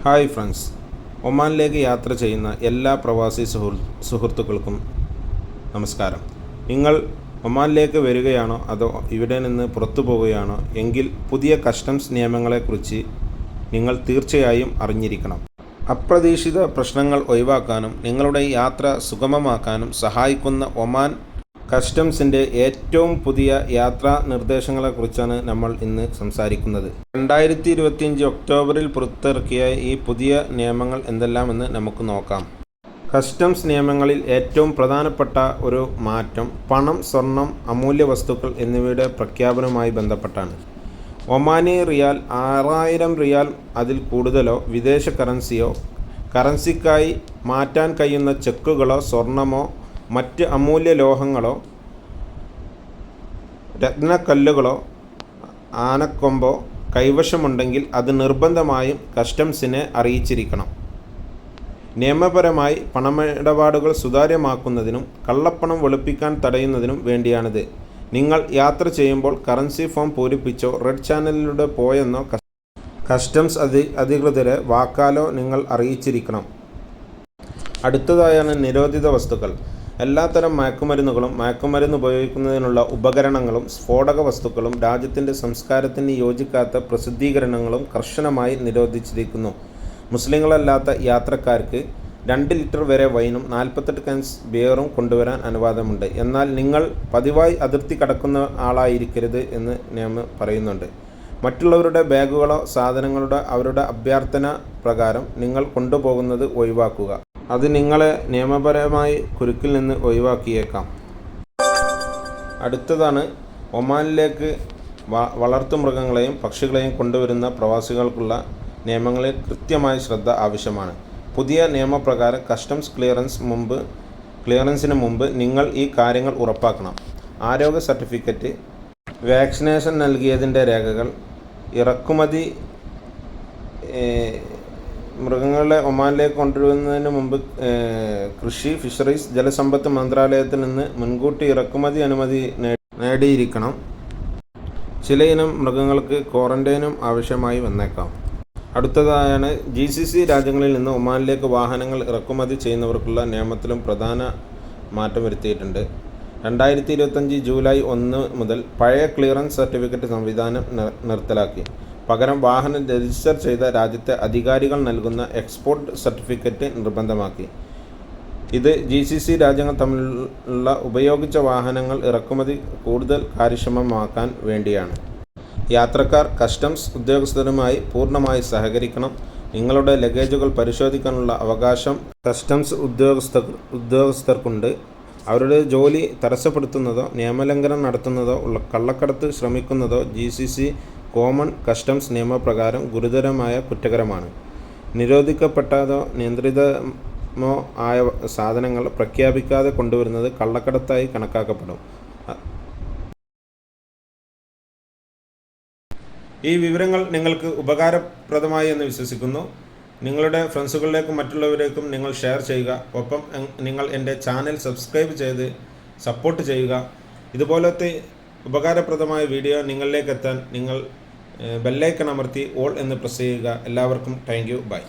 Hi friends, ഒമാനിലേക്ക് യാത്ര ചെയ്യുന്ന എല്ലാ പ്രവാസി സുഹൃത്തുക്കൾക്കും നമസ്കാരം. നിങ്ങൾ ഒമാനിലേക്ക് വരികയാണോ അതോ ഇവിടെ നിന്ന് പുറത്തു പോവുകയാണോ എങ്കിൽ പുതിയ കസ്റ്റംസ് നിയമങ്ങളെക്കുറിച്ച് നിങ്ങൾ തീർച്ചയായും അറിഞ്ഞിരിക്കണം. അപ്രതീക്ഷിത പ്രശ്നങ്ങൾ ഒഴിവാക്കാനും നിങ്ങളുടെ യാത്ര സുഗമമാക്കാനും സഹായിക്കുന്ന ഒമാൻ കസ്റ്റംസിൻ്റെ ഏറ്റവും പുതിയ യാത്രാ നിർദ്ദേശങ്ങളെക്കുറിച്ചാണ് നമ്മൾ ഇന്ന് സംസാരിക്കുന്നത്. 2025 ഒക്ടോബറിൽ പുറത്തിറക്കിയ ഈ പുതിയ നിയമങ്ങൾ എന്തെല്ലാമെന്ന് നമുക്ക് നോക്കാം. കസ്റ്റംസ് നിയമങ്ങളിൽ ഏറ്റവും പ്രധാനപ്പെട്ട ഒരു മാറ്റം പണം, സ്വർണം, അമൂല്യ വസ്തുക്കൾ എന്നിവയുടെ പ്രഖ്യാപനവുമായി ബന്ധപ്പെട്ടാണ്. ഒമാനി റിയാൽ 6000 റിയാൽ അതിൽ കൂടുതലോ വിദേശ കറൻസിയോ, കറൻസിക്കായി മാറ്റാൻ കഴിയുന്ന ചെക്കുകളോ, സ്വർണമോ മറ്റ് അമൂല്യ ലോഹങ്ങളോ, രത്നക്കല്ലുകളോ, ആനക്കൊമ്പോ കൈവശമുണ്ടെങ്കിൽ അത് നിർബന്ധമായും കസ്റ്റംസിനെ അറിയിച്ചിരിക്കണം. നിയമപരമായി പണമിടപാടുകൾ സുതാര്യമാക്കുന്നതിനും കള്ളപ്പണം വെളുപ്പിക്കാൻ തടയുന്നതിനും വേണ്ടിയാണിത്. നിങ്ങൾ യാത്ര ചെയ്യുമ്പോൾ കറൻസി ഫോം പൂരിപ്പിച്ചോ റെഡ് ചാനലിലൂടെ പോയെന്നോ കസ്റ്റംസ് അധികൃതരെ വാക്കാലോ നിങ്ങൾ അറിയിച്ചിരിക്കണം. അടുത്തതായാണ് നിരോധിത വസ്തുക്കൾ. എല്ലാത്തരം മയക്കുമരുന്നുകളും മയക്കുമരുന്ന് ഉപയോഗിക്കുന്നതിനുള്ള ഉപകരണങ്ങളും സ്ഫോടക വസ്തുക്കളും രാജ്യത്തിൻ്റെ സംസ്കാരത്തിന് യോജിക്കാത്ത പ്രസിദ്ധീകരണങ്ങളും കർശനമായി നിരോധിച്ചിരിക്കുന്നു. മുസ്ലിങ്ങളല്ലാത്ത യാത്രക്കാർക്ക് 2 ലിറ്റർ വരെ വൈനും 48 കാൻസ് ബിയറും കൊണ്ടുവരാൻ അനുവാദമുണ്ട്. എന്നാൽ നിങ്ങൾ പതിവായി അതിർത്തി കടക്കുന്ന ആളായിരിക്കരുത് എന്ന് നിയമം പറയുന്നുണ്ട്. മറ്റുള്ളവരുടെ ബാഗുകളോ സാധനങ്ങളുടെ അവരുടെ അഭ്യർത്ഥന പ്രകാരം നിങ്ങൾ കൊണ്ടുപോകുന്നത് ഒഴിവാക്കുക. അത് നിങ്ങളെ നിയമപരമായി കുരുക്കിൽ നിന്ന് ഒഴിവാക്കിയേക്കാം. അടുത്തതാണ് ഒമാനിലേക്ക് വളർത്തുമൃഗങ്ങളെയും പക്ഷികളെയും കൊണ്ടുവരുന്ന പ്രവാസികൾക്കുള്ള നിയമങ്ങളിൽ കൃത്യമായ ശ്രദ്ധ ആവശ്യമാണ്. പുതിയ നിയമപ്രകാരം കസ്റ്റംസ് ക്ലിയറൻസിന് മുമ്പ് നിങ്ങൾ ഈ കാര്യങ്ങൾ ഉറപ്പാക്കണം. ആരോഗ്യ സർട്ടിഫിക്കറ്റ്, വാക്സിനേഷൻ നൽകിയതിൻ്റെ രേഖകൾ, ഇറക്കുമതി മൃഗങ്ങളെ ഒമാനിലേക്ക് കൊണ്ടുവരുന്നതിന് മുമ്പ് കൃഷി, ഫിഷറീസ്, ജലസമ്പത്ത് മന്ത്രാലയത്തിൽ നിന്ന് മുൻകൂട്ടി ഇറക്കുമതി അനുമതി നേടിയിരിക്കണം. ചില ഇനം മൃഗങ്ങൾക്ക് ക്വാറന്റൈനും ആവശ്യമായി വന്നേക്കാം. അടുത്തതായാണ് GCC രാജ്യങ്ങളിൽ നിന്ന് ഒമാനിലേക്ക് വാഹനങ്ങൾ ഇറക്കുമതി ചെയ്യുന്നവർക്കുള്ള നിയമത്തിലും പ്രധാന മാറ്റം വരുത്തിയിട്ടുണ്ട്. 2025 ജൂലൈ 1 മുതൽ പഴയ ക്ലിയറൻസ് സർട്ടിഫിക്കറ്റ് സംവിധാനം നിർത്തലാക്കി. പകരം വാഹനം രജിസ്റ്റർ ചെയ്ത രാജ്യത്തെ അധികാരികൾ നൽകുന്ന എക്സ്പോർട്ട് സർട്ടിഫിക്കറ്റ് നിർബന്ധമാക്കി. ഇത് GCC രാജ്യങ്ങൾ തമ്മിലുള്ള ഉപയോഗിച്ച വാഹനങ്ങൾ ഇറക്കുമതി കൂടുതൽ കാര്യക്ഷമമാക്കാൻ വേണ്ടിയാണ്. യാത്രക്കാർ കസ്റ്റംസ് ഉദ്യോഗസ്ഥരുമായി പൂർണ്ണമായി സഹകരിക്കണം. നിങ്ങളുടെ ലഗേജുകൾ പരിശോധിക്കാനുള്ള അവകാശം കസ്റ്റംസ് ഉദ്യോഗസ്ഥർക്കുണ്ട്. അവരുടെ ജോലി തടസ്സപ്പെടുത്തുന്നതോ നിയമലംഘനം നടത്തുന്നതോ കള്ളക്കടത്ത് ശ്രമിക്കുന്നതോ GCC കോമൺ കസ്റ്റംസ് നിയമപ്രകാരം ഗുരുതരമായ കുറ്റകരമാണ്. നിരോധിക്കപ്പെട്ടതോ നിയന്ത്രിതമോ ആയ സാധനങ്ങൾ പ്രഖ്യാപിക്കാതെ കൊണ്ടുവരുന്നത് കള്ളക്കടത്തായി കണക്കാക്കപ്പെടും. ഈ വിവരങ്ങൾ നിങ്ങൾക്ക് ഉപകാരപ്രദമായി എന്ന് വിശ്വസിക്കുന്നു. നിങ്ങളുടെ ഫ്രണ്ട്സുകളിലേക്കും മറ്റുള്ളവരേക്കും നിങ്ങൾ ഷെയർ ചെയ്യുക. ഒപ്പം നിങ്ങൾ എൻ്റെ ചാനൽ സബ്സ്ക്രൈബ് ചെയ്ത് സപ്പോർട്ട് ചെയ്യുക. ഇതുപോലത്തെ ഉപകാരപ്രദമായ വീഡിയോ നിങ്ങളിലേക്ക് എത്താൻ നിങ്ങൾ ബെല്ലൈക്കൺ അമർത്തി ഓൾ എന്ന് പ്രസ് ചെയ്യുക. എല്ലാവർക്കും താങ്ക് യു. ബൈ.